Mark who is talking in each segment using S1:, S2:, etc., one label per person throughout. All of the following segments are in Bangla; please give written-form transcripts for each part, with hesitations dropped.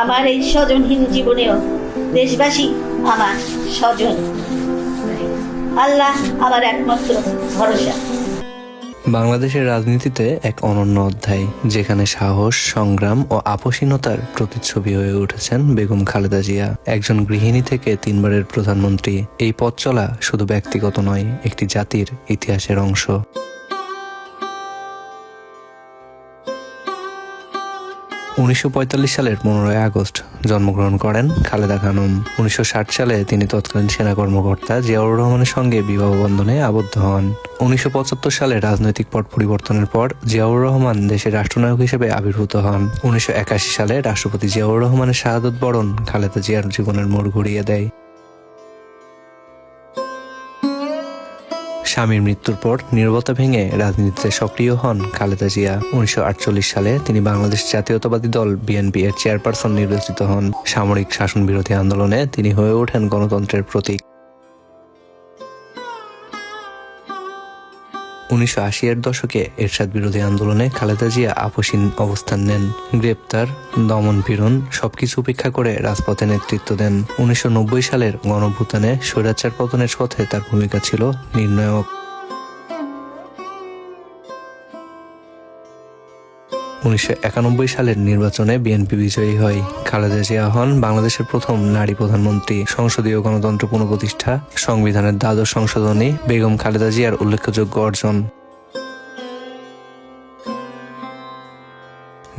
S1: আমার এই স্বজনহীন জীবনেও দেশবাসী আমার স্বজন। আল্লাহ আমার একমাত্র ভরসা।
S2: বাংলাদেশের রাজনীতিতে এক অনন্য অধ্যায়, যেখানে সাহস, সংগ্রাম ও আপসীনতার প্রতিচ্ছবি হয়ে উঠেছেন বেগম খালেদা জিয়া। একজন গৃহিণী থেকে 3বারের প্রধানমন্ত্রী, এই পথ চলা শুধু ব্যক্তিগত নয়, একটি জাতির ইতিহাসের অংশ। 1945 সালের 15 আগস্ট জন্মগ্রহণ করেন খালেদা খানম। 1960 সালে তিনি তৎকালীন সেনা কর্মকর্তা জিয়াউর রহমানের সঙ্গে বিবাহ বন্ধনে আবদ্ধ হন। 1975 সালে রাজনৈতিক পট পরিবর্তনের পর জিয়াউর রহমান দেশের রাষ্ট্রনায়ক হিসেবে আবির্ভূত হন। 1981 সালে রাষ্ট্রপতি জিয়াউর রহমানের শাহাদত বরণ খালেদা জিয়ার জীবনের মোড় ঘুরিয়ে দেয়। স্বামীর মৃত্যুর পর নীরবতা ভেঙে রাজনীতিতে সক্রিয় হন খালেদা জিয়া। 1948 সালে তিনি বাংলাদেশ জাতীয়তাবাদী দল বিএনপি এর চেয়ারপারসন নির্বাচিত হন। সামরিক শাসন বিরোধী আন্দোলনে তিনি হয়ে ওঠেন গণতন্ত্রের প্রতীক। 1980-এর দশকে এরশাদ বিরোধী আন্দোলনে খালেদা জিয়া আপসীন অবস্থান নেন। গ্রেপ্তার, দমন পীড়ন সবকিছু উপেক্ষা করে রাজপথে নেতৃত্ব দেন। 1990 সালের গণঅভ্যুত্থানে স্বৈরাচার পতনের পথে তার ভূমিকা ছিল নির্ণায়ক। 1991 সালের নির্বাচনে বিএনপি বিজয়ী হয়। খালেদা জিয়া হন বাংলাদেশের প্রথম নারী প্রধানমন্ত্রী। সংসদীয় গণতন্ত্র পুনঃপ্রতিষ্ঠা, সংবিধানের দ্বাদশ সংশোধনী বেগম খালেদা জিয়ার উল্লেখযোগ্য অর্জন।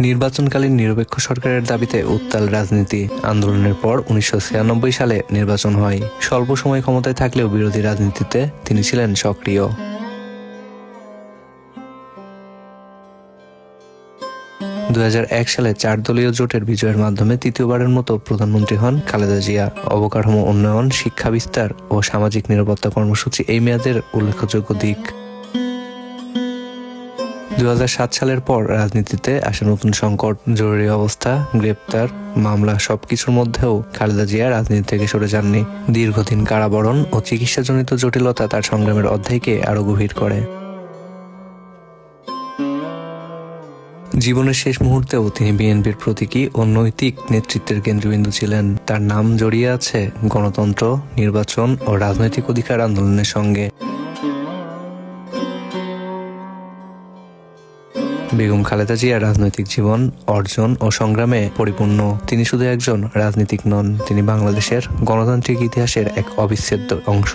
S2: নির্বাচনকালীন নিরপেক্ষ সরকারের দাবিতে উত্তাল রাজনীতি। আন্দোলনের পর 1996 সালে নির্বাচন হয়। স্বল্প সময় ক্ষমতায় থাকলেও বিরোধী রাজনীতিতে তিনি ছিলেন সক্রিয়। 2001 সালে 4 দলীয় জোটের বিজয়ের মাধ্যমে তৃতীয়বারের মতো প্রধানমন্ত্রী হন খালেদা জিয়া। অবকাঠামো উন্নয়ন, শিক্ষা বিস্তার ও সামাজিক নিরাপত্তা কর্মসূচি এই মেয়াদের উল্লেখযোগ্য দিক। 2007 সালের পর রাজনীতিতে আসে নতুন সংকট, জরুরি অবস্থা, গ্রেপ্তার, মামলা সবকিছুর মধ্যেও খালেদা জিয়া রাজনীতি থেকে সরে যাননি। দীর্ঘদিন কারাবরণ ও চিকিৎসাজনিত জটিলতা তার সংগ্রামের অধ্যায়কে আরো গভীর করে। জীবনের শেষ মুহূর্তেও তিনি বিএনপির প্রতীকী ও নৈতিক নেতৃত্বের কেন্দ্রবিন্দু ছিলেন। তার নাম জড়িয়ে আছে গণতন্ত্র, নির্বাচন ও রাজনৈতিক অধিকার আন্দোলনের সঙ্গে। বেগম খালেদা জিয়ার রাজনৈতিক জীবন, অর্জন ও সংগ্রামে পরিপূর্ণ। তিনি শুধু একজন রাজনীতিক নন, তিনি বাংলাদেশের গণতান্ত্রিক ইতিহাসের এক অবিচ্ছেদ্য অংশ।